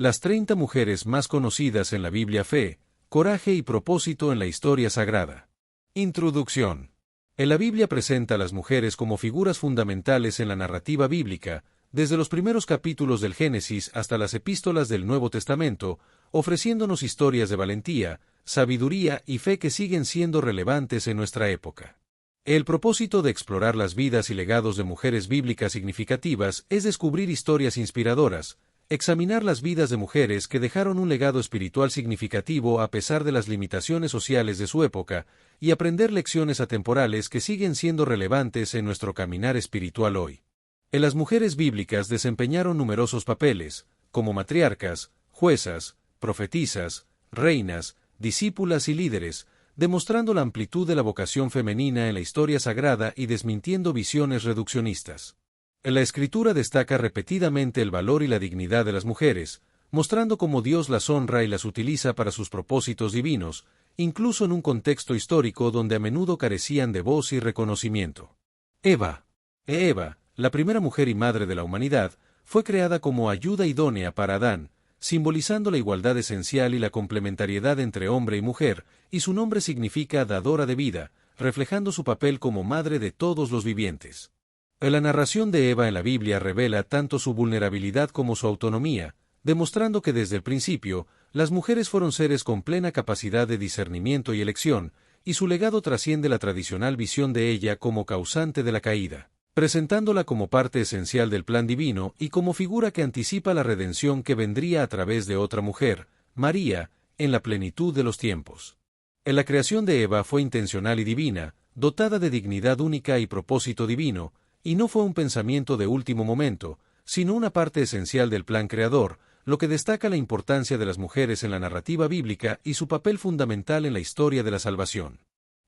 Las 30 mujeres más conocidas en la Biblia: fe, coraje y propósito en la historia sagrada. Introducción. En la Biblia presenta a las mujeres como figuras fundamentales en la narrativa bíblica, desde los primeros capítulos del Génesis hasta las epístolas del Nuevo Testamento, ofreciéndonos historias de valentía, sabiduría y fe que siguen siendo relevantes en nuestra época. El propósito de explorar las vidas y legados de mujeres bíblicas significativas es descubrir historias inspiradoras, examinar las vidas de mujeres que dejaron un legado espiritual significativo a pesar de las limitaciones sociales de su época, y aprender lecciones atemporales que siguen siendo relevantes en nuestro caminar espiritual hoy. Las mujeres bíblicas desempeñaron numerosos papeles, como matriarcas, juezas, profetisas, reinas, discípulas y líderes, demostrando la amplitud de la vocación femenina en la historia sagrada y desmintiendo visiones reduccionistas. La Escritura destaca repetidamente el valor y la dignidad de las mujeres, mostrando cómo Dios las honra y las utiliza para sus propósitos divinos, incluso en un contexto histórico donde a menudo carecían de voz y reconocimiento. Eva, la primera mujer y madre de la humanidad, fue creada como ayuda idónea para Adán, simbolizando la igualdad esencial y la complementariedad entre hombre y mujer, y su nombre significa dadora de vida, reflejando su papel como madre de todos los vivientes. La narración de Eva en la Biblia revela tanto su vulnerabilidad como su autonomía, demostrando que desde el principio, las mujeres fueron seres con plena capacidad de discernimiento y elección, y su legado trasciende la tradicional visión de ella como causante de la caída, presentándola como parte esencial del plan divino y como figura que anticipa la redención que vendría a través de otra mujer, María, en la plenitud de los tiempos. La creación de Eva fue intencional y divina, dotada de dignidad única y propósito divino, y no fue un pensamiento de último momento, sino una parte esencial del plan creador, lo que destaca la importancia de las mujeres en la narrativa bíblica y su papel fundamental en la historia de la salvación.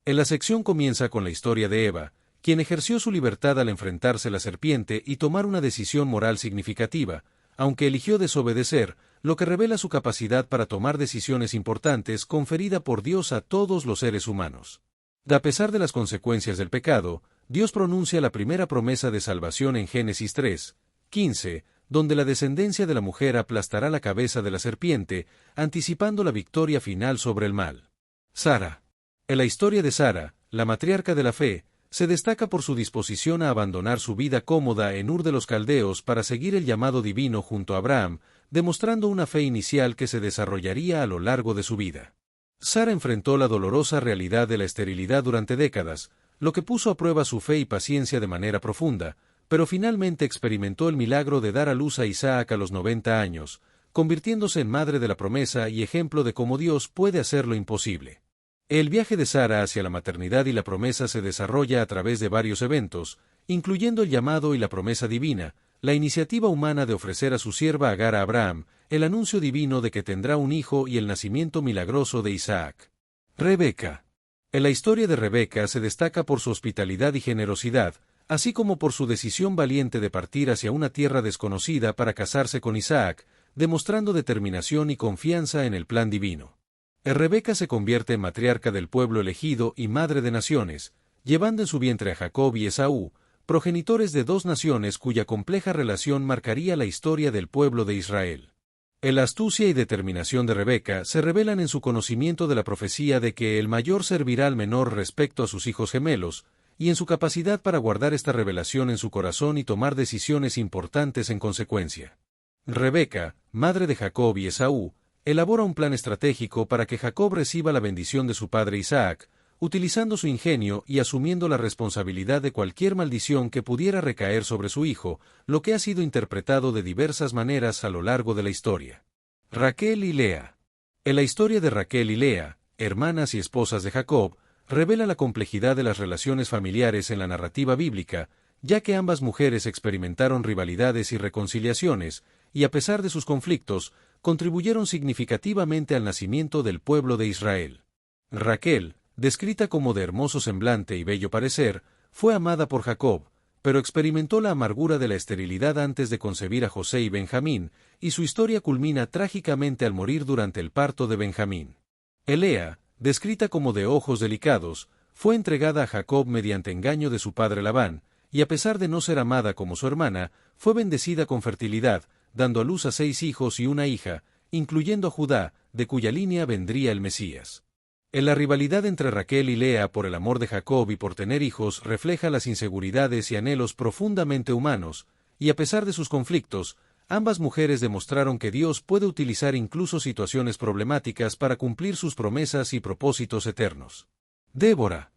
La sección comienza con la historia de Eva, quien ejerció su libertad al enfrentarse a la serpiente y tomar una decisión moral significativa, aunque eligió desobedecer, lo que revela su capacidad para tomar decisiones importantes conferida por Dios a todos los seres humanos. A pesar de las consecuencias del pecado, Dios pronuncia la primera promesa de salvación en Génesis 3:15, donde la descendencia de la mujer aplastará la cabeza de la serpiente, anticipando la victoria final sobre el mal. Sara. En la historia de Sara, la matriarca de la fe, se destaca por su disposición a abandonar su vida cómoda en Ur de los Caldeos para seguir el llamado divino junto a Abraham, demostrando una fe inicial que se desarrollaría a lo largo de su vida. Sara enfrentó la dolorosa realidad de la esterilidad durante décadas, lo que puso a prueba su fe y paciencia de manera profunda, pero finalmente experimentó el milagro de dar a luz a Isaac a los 90 años, convirtiéndose en madre de la promesa y ejemplo de cómo Dios puede hacer lo imposible. El viaje de Sara hacia la maternidad y la promesa se desarrolla a través de varios eventos, incluyendo el llamado y la promesa divina, la iniciativa humana de ofrecer a su sierva Agar a Abraham, el anuncio divino de que tendrá un hijo y el nacimiento milagroso de Isaac. Rebeca. En la historia de Rebeca se destaca por su hospitalidad y generosidad, así como por su decisión valiente de partir hacia una tierra desconocida para casarse con Isaac, demostrando determinación y confianza en el plan divino. Rebeca se convierte en matriarca del pueblo elegido y madre de naciones, llevando en su vientre a Jacob y Esaú, progenitores de dos naciones cuya compleja relación marcaría la historia del pueblo de Israel. La astucia y determinación de Rebeca se revelan en su conocimiento de la profecía de que el mayor servirá al menor respecto a sus hijos gemelos, y en su capacidad para guardar esta revelación en su corazón y tomar decisiones importantes en consecuencia. Rebeca, madre de Jacob y Esaú, elabora un plan estratégico para que Jacob reciba la bendición de su padre Isaac, utilizando su ingenio y asumiendo la responsabilidad de cualquier maldición que pudiera recaer sobre su hijo, lo que ha sido interpretado de diversas maneras a lo largo de la historia. Raquel y Lea. En la historia de Raquel y Lea, hermanas y esposas de Jacob, revela la complejidad de las relaciones familiares en la narrativa bíblica, ya que ambas mujeres experimentaron rivalidades y reconciliaciones, y a pesar de sus conflictos, contribuyeron significativamente al nacimiento del pueblo de Israel. Raquel, descrita como de hermoso semblante y bello parecer, fue amada por Jacob, pero experimentó la amargura de la esterilidad antes de concebir a José y Benjamín, y su historia culmina trágicamente al morir durante el parto de Benjamín. Lea, descrita como de ojos delicados, fue entregada a Jacob mediante engaño de su padre Labán, y a pesar de no ser amada como su hermana, fue bendecida con fertilidad, dando a luz a 6 hijos y una hija, incluyendo a Judá, de cuya línea vendría el Mesías. En la rivalidad entre Raquel y Lea por el amor de Jacob y por tener hijos refleja las inseguridades y anhelos profundamente humanos, y a pesar de sus conflictos, ambas mujeres demostraron que Dios puede utilizar incluso situaciones problemáticas para cumplir sus promesas y propósitos eternos. Débora,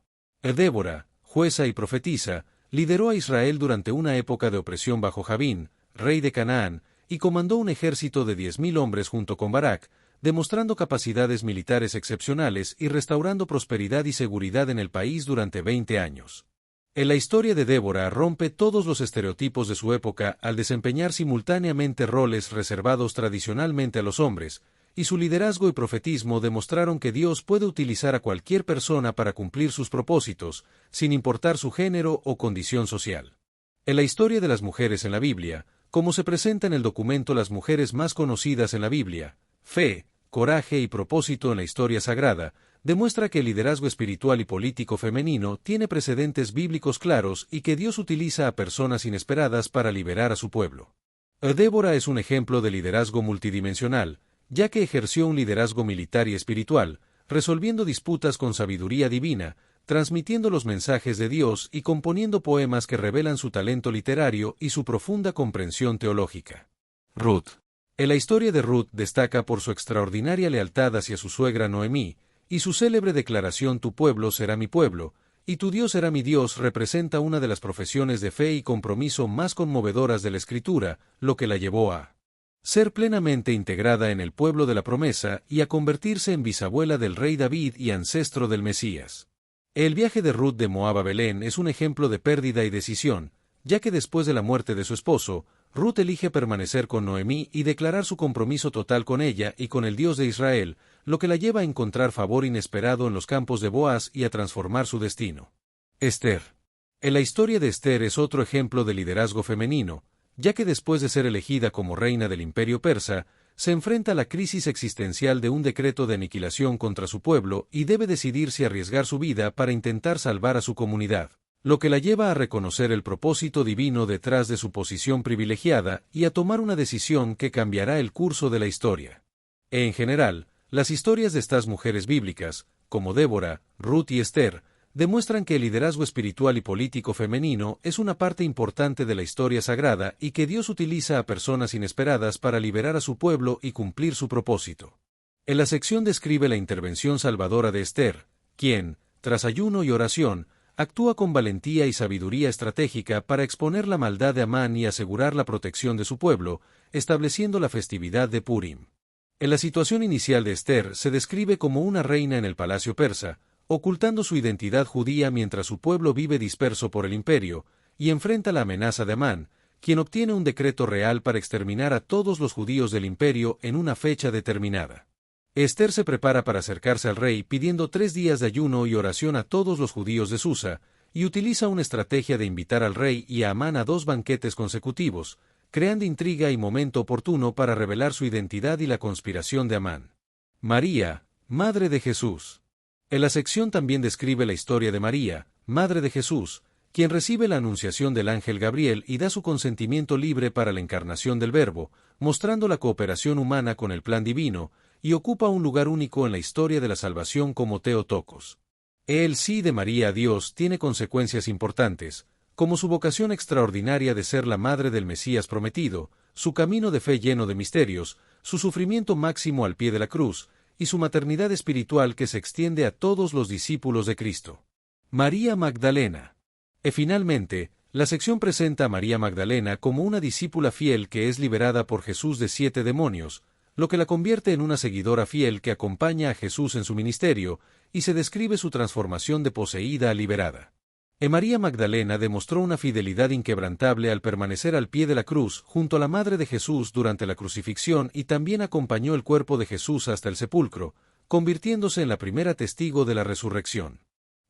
jueza y profetisa, lideró a Israel durante una época de opresión bajo Jabín, rey de Canaán, y comandó un ejército de 10.000 hombres junto con Barak, demostrando capacidades militares excepcionales y restaurando prosperidad y seguridad en el país durante 20 años. En la historia de Débora rompe todos los estereotipos de su época al desempeñar simultáneamente roles reservados tradicionalmente a los hombres, y su liderazgo y profetismo demostraron que Dios puede utilizar a cualquier persona para cumplir sus propósitos, sin importar su género o condición social. En la historia de las mujeres en la Biblia, como se presenta en el documento Las mujeres más conocidas en la Biblia, Fe, Coraje y Propósito en la historia sagrada, demuestra que el liderazgo espiritual y político femenino tiene precedentes bíblicos claros y que Dios utiliza a personas inesperadas para liberar a su pueblo. Débora es un ejemplo de liderazgo multidimensional, ya que ejerció un liderazgo militar y espiritual, resolviendo disputas con sabiduría divina, transmitiendo los mensajes de Dios y componiendo poemas que revelan su talento literario y su profunda comprensión teológica. Ruth. En la historia de Ruth destaca por su extraordinaria lealtad hacia su suegra Noemí, y su célebre declaración «Tu pueblo será mi pueblo», y «Tu Dios será mi Dios» representa una de las profesiones de fe y compromiso más conmovedoras de la Escritura, lo que la llevó a ser plenamente integrada en el pueblo de la promesa y a convertirse en bisabuela del rey David y ancestro del Mesías. El viaje de Ruth de Moab a Belén es un ejemplo de pérdida y decisión, ya que después de la muerte de su esposo, Ruth elige permanecer con Noemí y declarar su compromiso total con ella y con el Dios de Israel, lo que la lleva a encontrar favor inesperado en los campos de Boaz y a transformar su destino. Esther. En la historia de Esther es otro ejemplo de liderazgo femenino, ya que después de ser elegida como reina del imperio persa, se enfrenta a la crisis existencial de un decreto de aniquilación contra su pueblo y debe decidir si arriesgar su vida para intentar salvar a su comunidad, lo que la lleva a reconocer el propósito divino detrás de su posición privilegiada y a tomar una decisión que cambiará el curso de la historia. En general, las historias de estas mujeres bíblicas, como Débora, Ruth y Esther, demuestran que el liderazgo espiritual y político femenino es una parte importante de la historia sagrada y que Dios utiliza a personas inesperadas para liberar a su pueblo y cumplir su propósito. En la sección describe la intervención salvadora de Esther, quien, tras ayuno y oración, actúa con valentía y sabiduría estratégica para exponer la maldad de Amán y asegurar la protección de su pueblo, estableciendo la festividad de Purim. En la situación inicial de Esther se describe como una reina en el palacio persa, ocultando su identidad judía mientras su pueblo vive disperso por el imperio, y enfrenta la amenaza de Amán, quien obtiene un decreto real para exterminar a todos los judíos del imperio en una fecha determinada. Esther se prepara para acercarse al rey pidiendo 3 días de ayuno y oración a todos los judíos de Susa, y utiliza una estrategia de invitar al rey y a Amán a 2 banquetes consecutivos, creando intriga y momento oportuno para revelar su identidad y la conspiración de Amán. María, Madre de Jesús. En la sección también describe la historia de María, Madre de Jesús, quien recibe la anunciación del ángel Gabriel y da su consentimiento libre para la encarnación del Verbo, mostrando la cooperación humana con el plan divino, y ocupa un lugar único en la historia de la salvación como Theotokos. El sí de María a Dios tiene consecuencias importantes, como su vocación extraordinaria de ser la madre del Mesías prometido, su camino de fe lleno de misterios, su sufrimiento máximo al pie de la cruz, y su maternidad espiritual que se extiende a todos los discípulos de Cristo. María Magdalena. Finalmente, la sección presenta a María Magdalena como una discípula fiel que es liberada por Jesús de 7 demonios, lo que la convierte en una seguidora fiel que acompaña a Jesús en su ministerio, y se describe su transformación de poseída a liberada. María Magdalena demostró una fidelidad inquebrantable al permanecer al pie de la cruz junto a la Madre de Jesús durante la crucifixión y también acompañó el cuerpo de Jesús hasta el sepulcro, convirtiéndose en la primera testigo de la resurrección.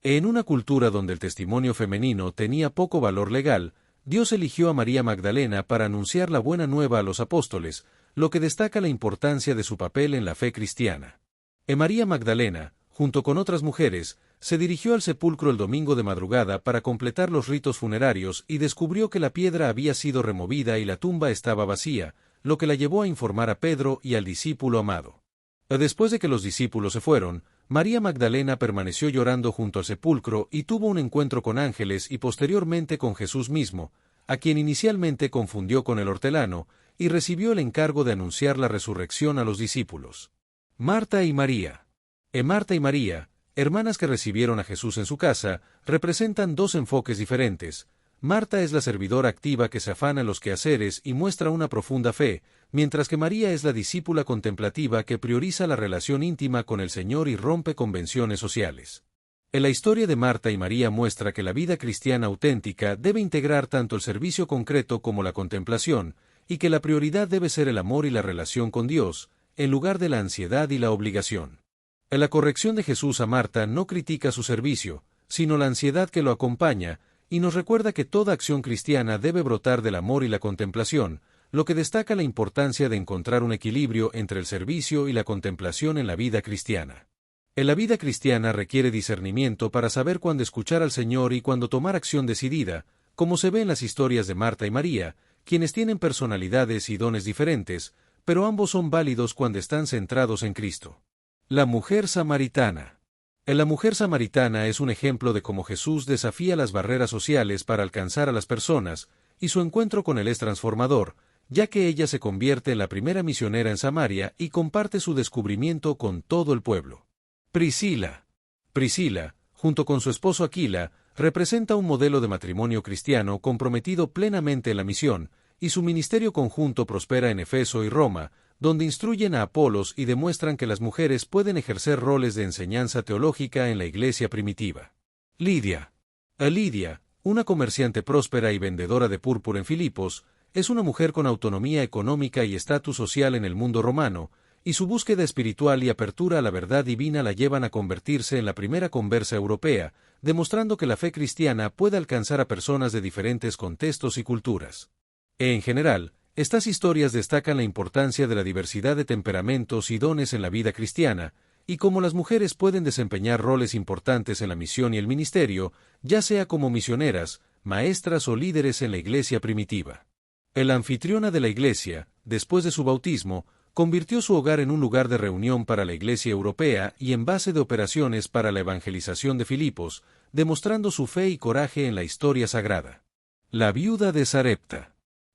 En una cultura donde el testimonio femenino tenía poco valor legal, Dios eligió a María Magdalena para anunciar la buena nueva a los apóstoles, lo que destaca la importancia de su papel en la fe cristiana. María Magdalena, junto con otras mujeres, se dirigió al sepulcro el domingo de madrugada para completar los ritos funerarios y descubrió que la piedra había sido removida y la tumba estaba vacía, lo que la llevó a informar a Pedro y al discípulo amado. Después de que los discípulos se fueron, María Magdalena permaneció llorando junto al sepulcro y tuvo un encuentro con ángeles y posteriormente con Jesús mismo, a quien inicialmente confundió con el hortelano, y recibió el encargo de anunciar la resurrección a los discípulos. Marta y María. Marta y María, hermanas que recibieron a Jesús en su casa, representan dos enfoques diferentes. Marta es la servidora activa que se afana en los quehaceres y muestra una profunda fe, mientras que María es la discípula contemplativa que prioriza la relación íntima con el Señor y rompe convenciones sociales. En la historia de Marta y María muestra que la vida cristiana auténtica debe integrar tanto el servicio concreto como la contemplación, y que la prioridad debe ser el amor y la relación con Dios, en lugar de la ansiedad y la obligación. En la corrección de Jesús a Marta no critica su servicio, sino la ansiedad que lo acompaña, y nos recuerda que toda acción cristiana debe brotar del amor y la contemplación, lo que destaca la importancia de encontrar un equilibrio entre el servicio y la contemplación en la vida cristiana. En la vida cristiana requiere discernimiento para saber cuándo escuchar al Señor y cuándo tomar acción decidida, como se ve en las historias de Marta y María, quienes tienen personalidades y dones diferentes, pero ambos son válidos cuando están centrados en Cristo. La mujer samaritana. La mujer samaritana es un ejemplo de cómo Jesús desafía las barreras sociales para alcanzar a las personas, y su encuentro con él es transformador, ya que ella se convierte en la primera misionera en Samaria y comparte su descubrimiento con todo el pueblo. Priscila. Priscila, junto con su esposo Aquila, representa un modelo de matrimonio cristiano comprometido plenamente en la misión, y su ministerio conjunto prospera en Efeso y Roma, donde instruyen a Apolos y demuestran que las mujeres pueden ejercer roles de enseñanza teológica en la iglesia primitiva. Lidia. Lidia, una comerciante próspera y vendedora de púrpura en Filipos, es una mujer con autonomía económica y estatus social en el mundo romano, y su búsqueda espiritual y apertura a la verdad divina la llevan a convertirse en la primera conversa europea, demostrando que la fe cristiana puede alcanzar a personas de diferentes contextos y culturas. En general, estas historias destacan la importancia de la diversidad de temperamentos y dones en la vida cristiana, y cómo las mujeres pueden desempeñar roles importantes en la misión y el ministerio, ya sea como misioneras, maestras o líderes en la iglesia primitiva. La anfitriona de la iglesia, después de su bautismo, convirtió su hogar en un lugar de reunión para la iglesia europea y en base de operaciones para la evangelización de Filipos, demostrando su fe y coraje en la historia sagrada. La viuda de Sarepta.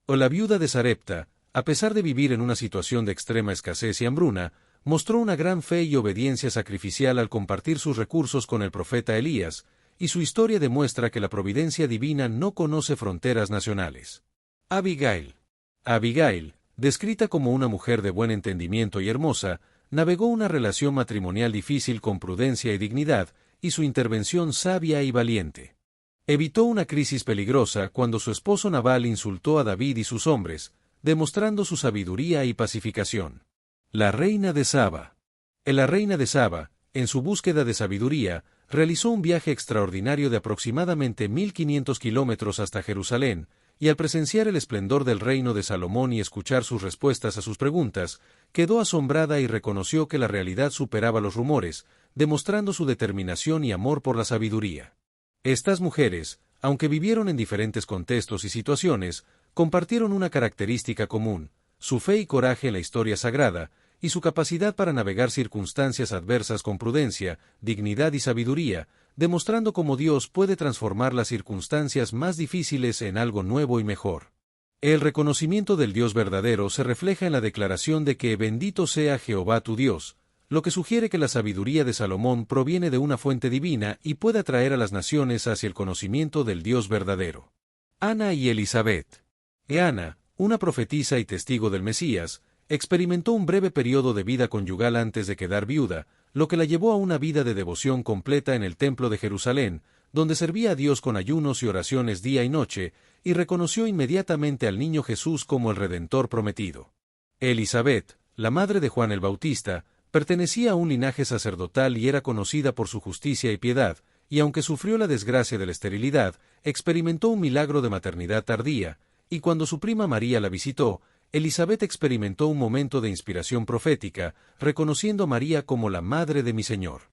La viuda de Sarepta, a pesar de vivir en una situación de extrema escasez y hambruna, mostró una gran fe y obediencia sacrificial al compartir sus recursos con el profeta Elías, y su historia demuestra que la providencia divina no conoce fronteras nacionales. Abigail. Abigail, descrita como una mujer de buen entendimiento y hermosa, navegó una relación matrimonial difícil con prudencia y dignidad, y su intervención sabia y valiente. Evitó una crisis peligrosa cuando su esposo Nabal insultó a David y sus hombres, demostrando su sabiduría y pacificación. La reina de Saba. La reina de Saba, en su búsqueda de sabiduría, realizó un viaje extraordinario de aproximadamente 1500 kilómetros hasta Jerusalén, y al presenciar el esplendor del reino de Salomón y escuchar sus respuestas a sus preguntas, quedó asombrada y reconoció que la realidad superaba los rumores, demostrando su determinación y amor por la sabiduría. Estas mujeres, aunque vivieron en diferentes contextos y situaciones, compartieron una característica común: su fe y coraje en la historia sagrada, y su capacidad para navegar circunstancias adversas con prudencia, dignidad y sabiduría, demostrando cómo Dios puede transformar las circunstancias más difíciles en algo nuevo y mejor. El reconocimiento del Dios verdadero se refleja en la declaración de que bendito sea Jehová tu Dios, lo que sugiere que la sabiduría de Salomón proviene de una fuente divina y puede atraer a las naciones hacia el conocimiento del Dios verdadero. Ana y Elizabeth. Ana, una profetisa y testigo del Mesías, experimentó un breve periodo de vida conyugal antes de quedar viuda, lo que la llevó a una vida de devoción completa en el Templo de Jerusalén, donde servía a Dios con ayunos y oraciones día y noche, y reconoció inmediatamente al niño Jesús como el Redentor prometido. Elizabeth, la madre de Juan el Bautista, pertenecía a un linaje sacerdotal y era conocida por su justicia y piedad, y aunque sufrió la desgracia de la esterilidad, experimentó un milagro de maternidad tardía, y cuando su prima María la visitó, Elizabeth experimentó un momento de inspiración profética, reconociendo a María como la madre de mi Señor.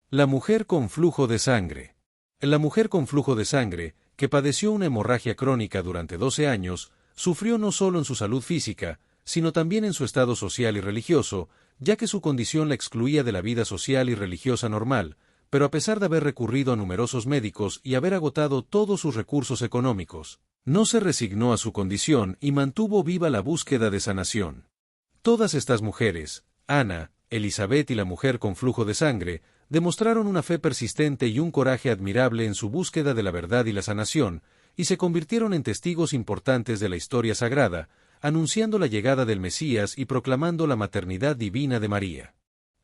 La mujer con flujo de sangre. La mujer con flujo de sangre, que padeció una hemorragia crónica durante 12 años, sufrió no solo en su salud física, sino también en su estado social y religioso, ya que su condición la excluía de la vida social y religiosa normal, pero a pesar de haber recurrido a numerosos médicos y haber agotado todos sus recursos económicos, no se resignó a su condición y mantuvo viva la búsqueda de sanación. Todas estas mujeres, Ana, Elizabeth y la mujer con flujo de sangre, demostraron una fe persistente y un coraje admirable en su búsqueda de la verdad y la sanación, y se convirtieron en testigos importantes de la historia sagrada, anunciando la llegada del Mesías y proclamando la maternidad divina de María.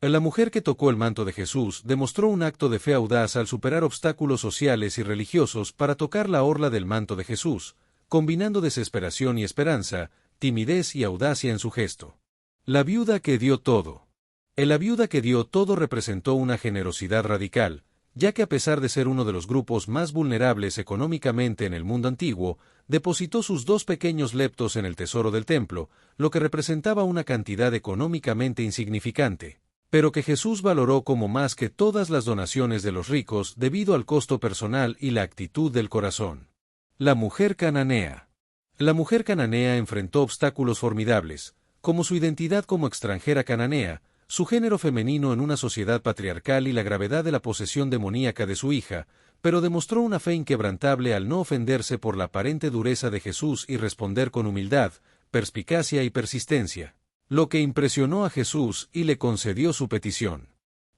La mujer que tocó el manto de Jesús demostró un acto de fe audaz al superar obstáculos sociales y religiosos para tocar la orla del manto de Jesús, combinando desesperación y esperanza, timidez y audacia en su gesto. La viuda que dio todo. La viuda que dio todo representó una generosidad radical, ya que a pesar de ser uno de los grupos más vulnerables económicamente en el mundo antiguo, depositó sus 2 pequeños leptos en el tesoro del templo, lo que representaba una cantidad económicamente insignificante, pero que Jesús valoró como más que todas las donaciones de los ricos debido al costo personal y la actitud del corazón. La mujer cananea. La mujer cananea enfrentó obstáculos formidables, como su identidad como extranjera cananea, su género femenino en una sociedad patriarcal y la gravedad de la posesión demoníaca de su hija, pero demostró una fe inquebrantable al no ofenderse por la aparente dureza de Jesús y responder con humildad, perspicacia y persistencia, lo que impresionó a Jesús y le concedió su petición.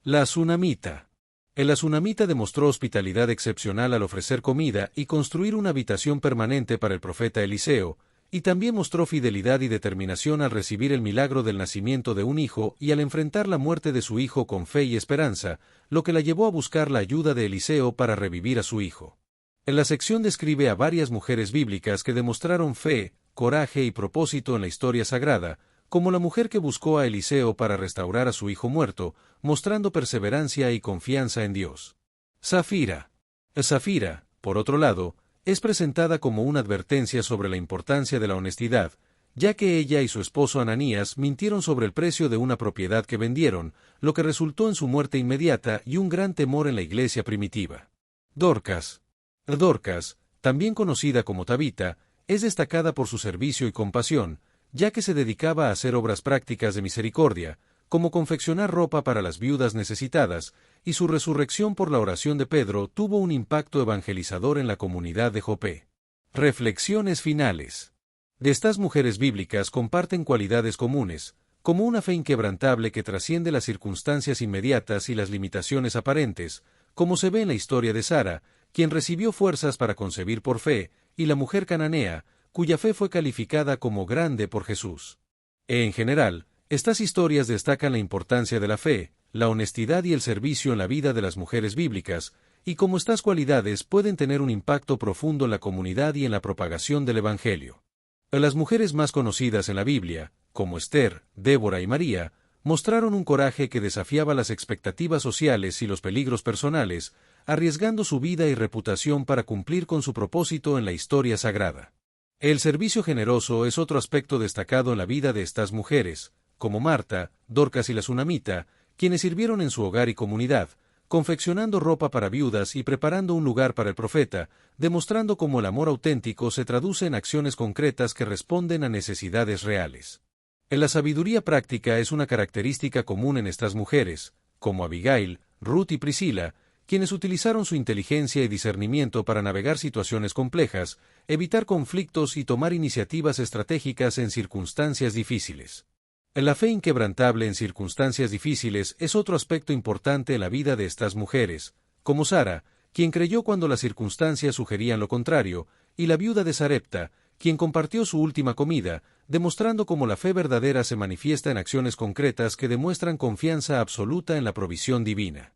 La Sunamita. El Sunamita demostró hospitalidad excepcional al ofrecer comida y construir una habitación permanente para el profeta Eliseo, y también mostró fidelidad y determinación al recibir el milagro del nacimiento de un hijo y al enfrentar la muerte de su hijo con fe y esperanza, lo que la llevó a buscar la ayuda de Eliseo para revivir a su hijo. En la sección describe a varias mujeres bíblicas que demostraron fe, coraje y propósito en la historia sagrada, como la mujer que buscó a Eliseo para restaurar a su hijo muerto, mostrando perseverancia y confianza en Dios. Safira. Safira, por otro lado, es presentada como una advertencia sobre la importancia de la honestidad, ya que ella y su esposo Ananías mintieron sobre el precio de una propiedad que vendieron, lo que resultó en su muerte inmediata y un gran temor en la iglesia primitiva. Dorcas. Dorcas, también conocida como Tabita, es destacada por su servicio y compasión, ya que se dedicaba a hacer obras prácticas de misericordia, como confeccionar ropa para las viudas necesitadas, y su resurrección por la oración de Pedro tuvo un impacto evangelizador en la comunidad de Jope. Reflexiones finales. De estas mujeres bíblicas comparten cualidades comunes, como una fe inquebrantable que trasciende las circunstancias inmediatas y las limitaciones aparentes, como se ve en la historia de Sara, quien recibió fuerzas para concebir por fe, y la mujer cananea, cuya fe fue calificada como grande por Jesús. En general, estas historias destacan la importancia de la fe, la honestidad y el servicio en la vida de las mujeres bíblicas, y cómo estas cualidades pueden tener un impacto profundo en la comunidad y en la propagación del Evangelio. Las mujeres más conocidas en la Biblia, como Esther, Débora y María, mostraron un coraje que desafiaba las expectativas sociales y los peligros personales, arriesgando su vida y reputación para cumplir con su propósito en la historia sagrada. El servicio generoso es otro aspecto destacado en la vida de estas mujeres, como Marta, Dorcas y la Sunamita, quienes sirvieron en su hogar y comunidad, confeccionando ropa para viudas y preparando un lugar para el profeta, demostrando cómo el amor auténtico se traduce en acciones concretas que responden a necesidades reales. La sabiduría práctica es una característica común en estas mujeres, como Abigail, Ruth y Priscila, quienes utilizaron su inteligencia y discernimiento para navegar situaciones complejas, evitar conflictos y tomar iniciativas estratégicas en circunstancias difíciles. La fe inquebrantable en circunstancias difíciles es otro aspecto importante en la vida de estas mujeres, como Sara, quien creyó cuando las circunstancias sugerían lo contrario, y la viuda de Sarepta, quien compartió su última comida, demostrando cómo la fe verdadera se manifiesta en acciones concretas que demuestran confianza absoluta en la provisión divina.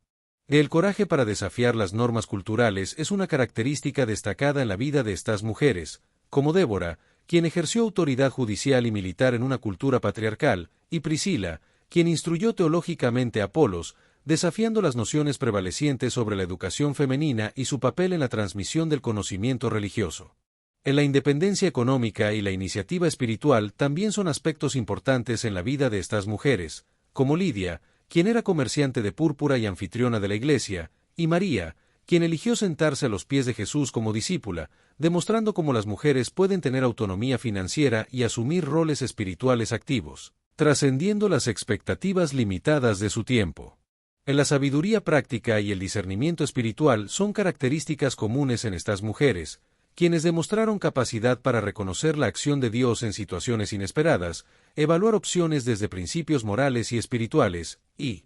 El coraje para desafiar las normas culturales es una característica destacada en la vida de estas mujeres, como Débora, quien ejerció autoridad judicial y militar en una cultura patriarcal, y Priscila, quien instruyó teológicamente a Apolos, desafiando las nociones prevalecientes sobre la educación femenina y su papel en la transmisión del conocimiento religioso. En la independencia económica y la iniciativa espiritual también son aspectos importantes en la vida de estas mujeres, como Lidia, quien era comerciante de púrpura y anfitriona de la iglesia, y María, quien eligió sentarse a los pies de Jesús como discípula, demostrando cómo las mujeres pueden tener autonomía financiera y asumir roles espirituales activos, trascendiendo las expectativas limitadas de su tiempo. La sabiduría práctica y el discernimiento espiritual son características comunes en estas mujeres, quienes demostraron capacidad para reconocer la acción de Dios en situaciones inesperadas, evaluar opciones desde principios morales y espirituales, y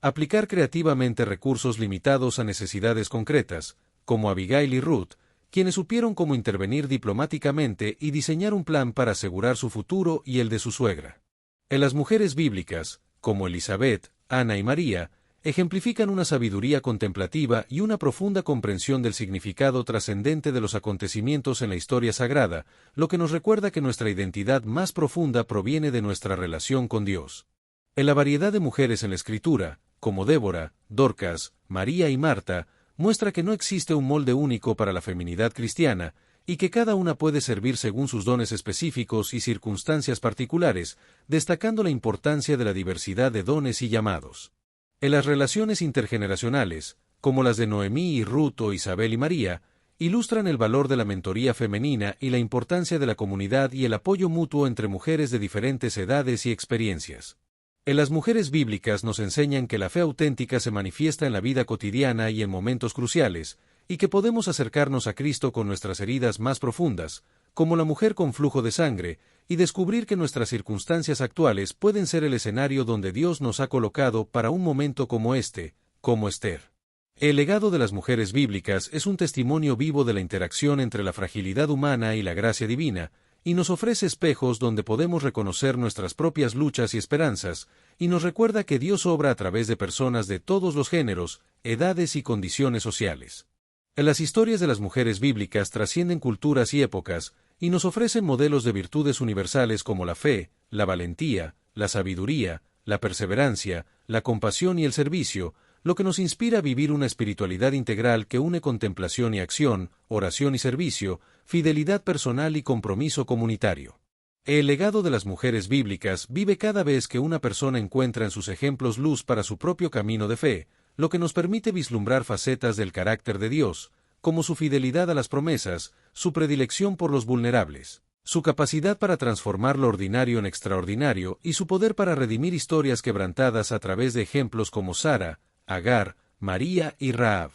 aplicar creativamente recursos limitados a necesidades concretas, como Abigail y Ruth, quienes supieron cómo intervenir diplomáticamente y diseñar un plan para asegurar su futuro y el de su suegra. En las mujeres bíblicas, como Elizabeth, Ana y María, ejemplifican una sabiduría contemplativa y una profunda comprensión del significado trascendente de los acontecimientos en la historia sagrada, lo que nos recuerda que nuestra identidad más profunda proviene de nuestra relación con Dios. En la variedad de mujeres en la Escritura, como Débora, Dorcas, María y Marta, muestra que no existe un molde único para la feminidad cristiana, y que cada una puede servir según sus dones específicos y circunstancias particulares, destacando la importancia de la diversidad de dones y llamados. En las relaciones intergeneracionales, como las de Noemí y Ruth o Isabel y María, ilustran el valor de la mentoría femenina y la importancia de la comunidad y el apoyo mutuo entre mujeres de diferentes edades y experiencias. En las mujeres bíblicas nos enseñan que la fe auténtica se manifiesta en la vida cotidiana y en momentos cruciales, y que podemos acercarnos a Cristo con nuestras heridas más profundas, como la mujer con flujo de sangre, y descubrir que nuestras circunstancias actuales pueden ser el escenario donde Dios nos ha colocado para un momento como este, como Esther. El legado de las mujeres bíblicas es un testimonio vivo de la interacción entre la fragilidad humana y la gracia divina, y nos ofrece espejos donde podemos reconocer nuestras propias luchas y esperanzas, y nos recuerda que Dios obra a través de personas de todos los géneros, edades y condiciones sociales. Las historias de las mujeres bíblicas trascienden culturas y épocas, y nos ofrecen modelos de virtudes universales como la fe, la valentía, la sabiduría, la perseverancia, la compasión y el servicio, lo que nos inspira a vivir una espiritualidad integral que une contemplación y acción, oración y servicio, fidelidad personal y compromiso comunitario. El legado de las mujeres bíblicas vive cada vez que una persona encuentra en sus ejemplos luz para su propio camino de fe, lo que nos permite vislumbrar facetas del carácter de Dios, como su fidelidad a las promesas, su predilección por los vulnerables, su capacidad para transformar lo ordinario en extraordinario y su poder para redimir historias quebrantadas a través de ejemplos como Sara, Agar, María y Rahab.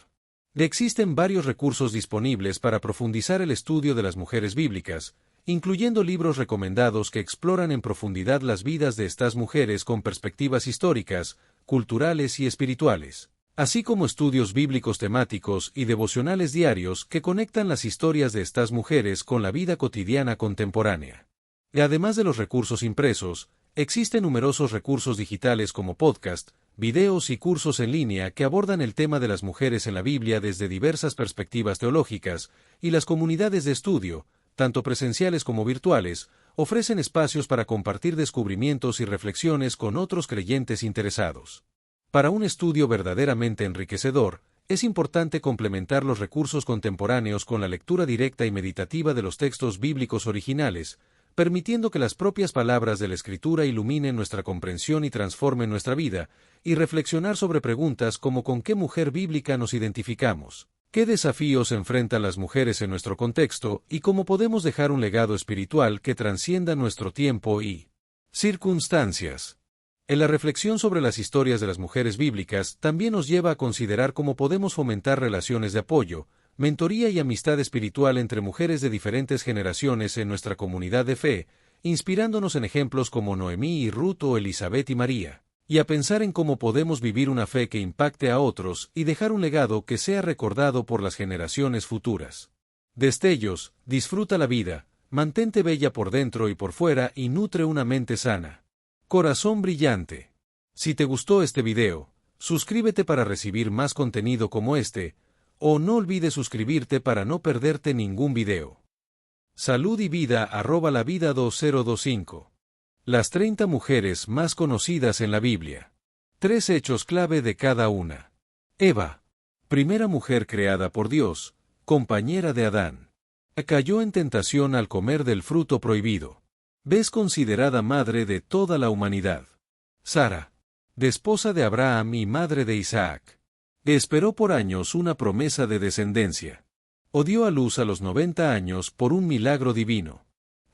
Existen varios recursos disponibles para profundizar el estudio de las mujeres bíblicas, incluyendo libros recomendados que exploran en profundidad las vidas de estas mujeres con perspectivas históricas, culturales y espirituales, así como estudios bíblicos temáticos y devocionales diarios que conectan las historias de estas mujeres con la vida cotidiana contemporánea. Y además de los recursos impresos, existen numerosos recursos digitales como podcast, videos y cursos en línea que abordan el tema de las mujeres en la Biblia desde diversas perspectivas teológicas, y las comunidades de estudio, tanto presenciales como virtuales, ofrecen espacios para compartir descubrimientos y reflexiones con otros creyentes interesados. Para un estudio verdaderamente enriquecedor, es importante complementar los recursos contemporáneos con la lectura directa y meditativa de los textos bíblicos originales, permitiendo que las propias palabras de la Escritura iluminen nuestra comprensión y transformen nuestra vida, y reflexionar sobre preguntas como ¿con qué mujer bíblica nos identificamos? ¿Qué desafíos enfrentan las mujeres en nuestro contexto y cómo podemos dejar un legado espiritual que trascienda nuestro tiempo y circunstancias? En la reflexión sobre las historias de las mujeres bíblicas también nos lleva a considerar cómo podemos fomentar relaciones de apoyo, mentoría y amistad espiritual entre mujeres de diferentes generaciones en nuestra comunidad de fe, inspirándonos en ejemplos como Noemí y Ruth o Elizabeth y María, y a pensar en cómo podemos vivir una fe que impacte a otros y dejar un legado que sea recordado por las generaciones futuras. Destellos, disfruta la vida, mantente bella por dentro y por fuera y nutre una mente sana. Corazón brillante. Si te gustó este video, suscríbete para recibir más contenido como este, o no olvides suscribirte para no perderte ningún video. Salud y vida @lavida 2025. Las 30 mujeres más conocidas en la Biblia. 3 hechos clave de cada una. Eva. Primera mujer creada por Dios, compañera de Adán. Cayó en tentación al comer del fruto prohibido. Es considerada madre de toda la humanidad. Sara. De esposa de Abraham y madre de Isaac. Esperó por años una promesa de descendencia. Dio a luz a los 90 años por un milagro divino.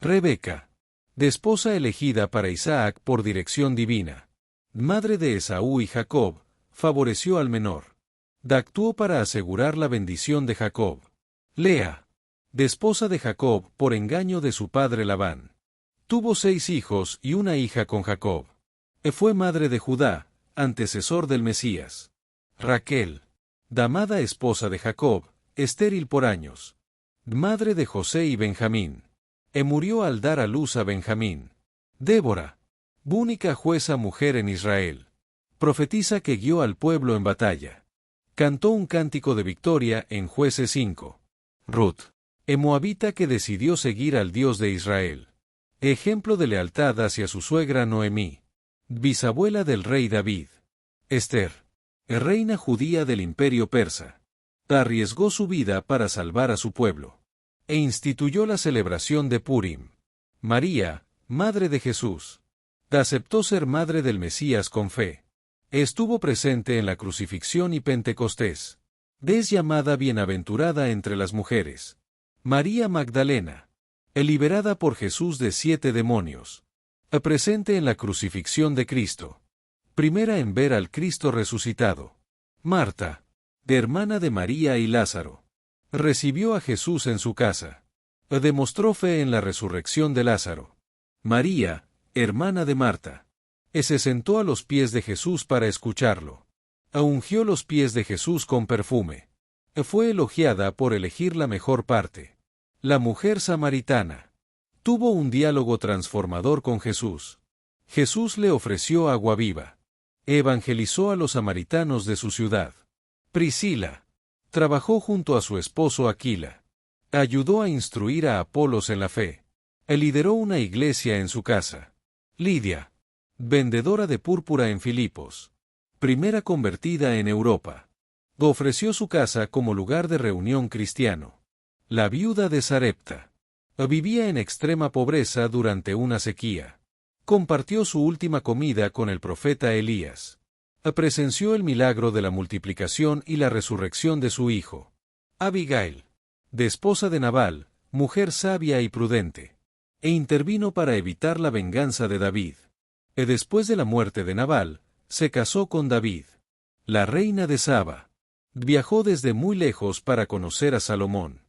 Rebeca, de esposa elegida para Isaac por dirección divina, madre de Esaú y Jacob, favoreció al menor. Actuó para asegurar la bendición de Jacob. Lea, de esposa de Jacob por engaño de su padre Labán. Tuvo 6 hijos y una hija con Jacob. Fue madre de Judá, antecesor del Mesías. Raquel, amada esposa de Jacob, estéril por años. Madre de José y Benjamín. Murió al dar a luz a Benjamín. Débora, única jueza mujer en Israel. Profetisa que guió al pueblo en batalla. Cantó un cántico de victoria en Jueces 5. Ruth, moabita que decidió seguir al Dios de Israel. Ejemplo de lealtad hacia su suegra Noemí. Bisabuela del rey David. Esther, reina judía del imperio persa. Arriesgó su vida para salvar a su pueblo. Instituyó la celebración de Purim. María, madre de Jesús. Aceptó ser madre del Mesías con fe. Estuvo presente en la crucifixión y Pentecostés. Es llamada bienaventurada entre las mujeres. María Magdalena. Liberada por Jesús de 7 demonios. Presente en la crucifixión de Cristo. Primera en ver al Cristo resucitado. Marta, hermana de María y Lázaro. Recibió a Jesús en su casa. Demostró fe en la resurrección de Lázaro. María, hermana de Marta. Se sentó a los pies de Jesús para escucharlo. Ungió los pies de Jesús con perfume. Fue elogiada por elegir la mejor parte. La mujer samaritana. Tuvo un diálogo transformador con Jesús. Jesús le ofreció agua viva. Evangelizó a los samaritanos de su ciudad. Priscila. Trabajó junto a su esposo Aquila. Ayudó a instruir a Apolos en la fe. Lideró una iglesia en su casa. Lidia. Vendedora de púrpura en Filipos. Primera convertida en Europa. Ofreció su casa como lugar de reunión cristiano. La viuda de Sarepta. Vivía en extrema pobreza durante una sequía. Compartió su última comida con el profeta Elías. Presenció el milagro de la multiplicación y la resurrección de su hijo. Abigail, de esposa de Nabal, mujer sabia y prudente. Intervino para evitar la venganza de David. Después de la muerte de Nabal, se casó con David. La reina de Saba. Viajó desde muy lejos para conocer a Salomón.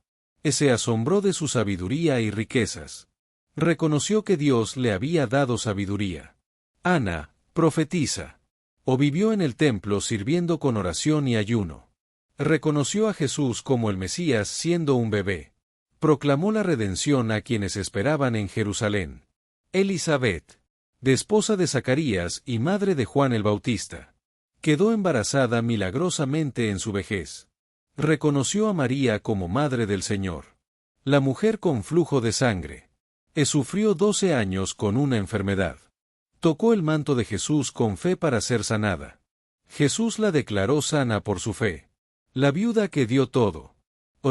Se asombró de su sabiduría y riquezas. Reconoció que Dios le había dado sabiduría. Ana, profetisa. Vivió en el templo sirviendo con oración y ayuno. Reconoció a Jesús como el Mesías siendo un bebé. Proclamó la redención a quienes esperaban en Jerusalén. Elizabeth, de esposa de Zacarías y madre de Juan el Bautista. Quedó embarazada milagrosamente en su vejez. Reconoció a María como madre del Señor. La mujer con flujo de sangre. Sufrió 12 años con una enfermedad. Tocó el manto de Jesús con fe para ser sanada. Jesús la declaró sana por su fe. La viuda que dio todo.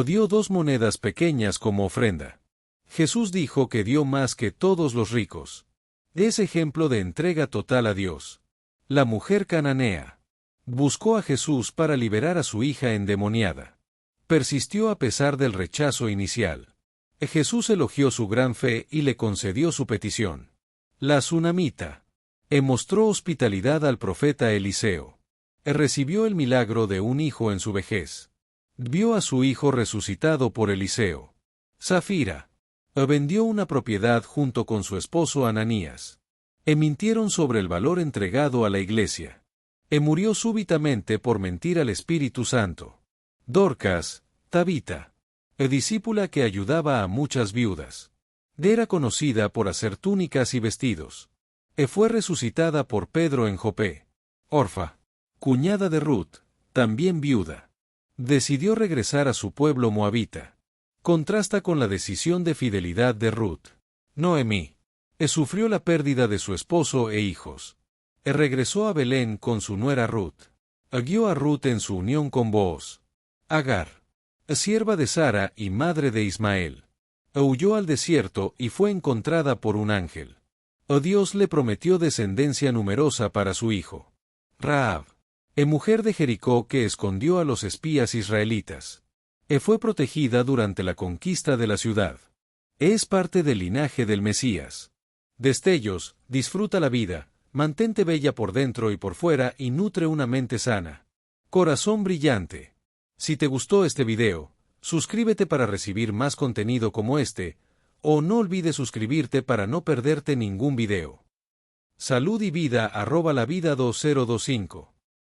Dio 2 monedas pequeñas como ofrenda. Jesús dijo que dio más que todos los ricos. Es ejemplo de entrega total a Dios. La mujer cananea. Buscó a Jesús para liberar a su hija endemoniada. Persistió a pesar del rechazo inicial. Jesús elogió su gran fe y le concedió su petición. La sunamita. Mostró hospitalidad al profeta Eliseo. Recibió el milagro de un hijo en su vejez. Vio a su hijo resucitado por Eliseo. Zafira. Vendió una propiedad junto con su esposo Ananías. Mintieron sobre el valor entregado a la iglesia. Murió súbitamente por mentir al Espíritu Santo. Dorcas, Tabita. Discípula que ayudaba a muchas viudas. Era conocida por hacer túnicas y vestidos. Fue resucitada por Pedro en Jope. Orfa, cuñada de Ruth, también viuda. Decidió regresar a su pueblo moabita. Contrasta con la decisión de fidelidad de Ruth. Noemí. Sufrió la pérdida de su esposo e hijos. Regresó a Belén con su nuera Ruth. Guió a Ruth en su unión con Booz. Agar. Sierva de Sara y madre de Ismael. Huyó al desierto y fue encontrada por un ángel. Dios le prometió descendencia numerosa para su hijo. Rahab. Mujer de Jericó que escondió a los espías israelitas. Fue protegida durante la conquista de la ciudad. Es parte del linaje del Mesías. Destellos, disfruta la vida, mantente bella por dentro y por fuera y nutre una mente sana. Corazón brillante. Si te gustó este video, suscríbete para recibir más contenido como este, o no olvides suscribirte para no perderte ningún video. Salud y vida @lavida2025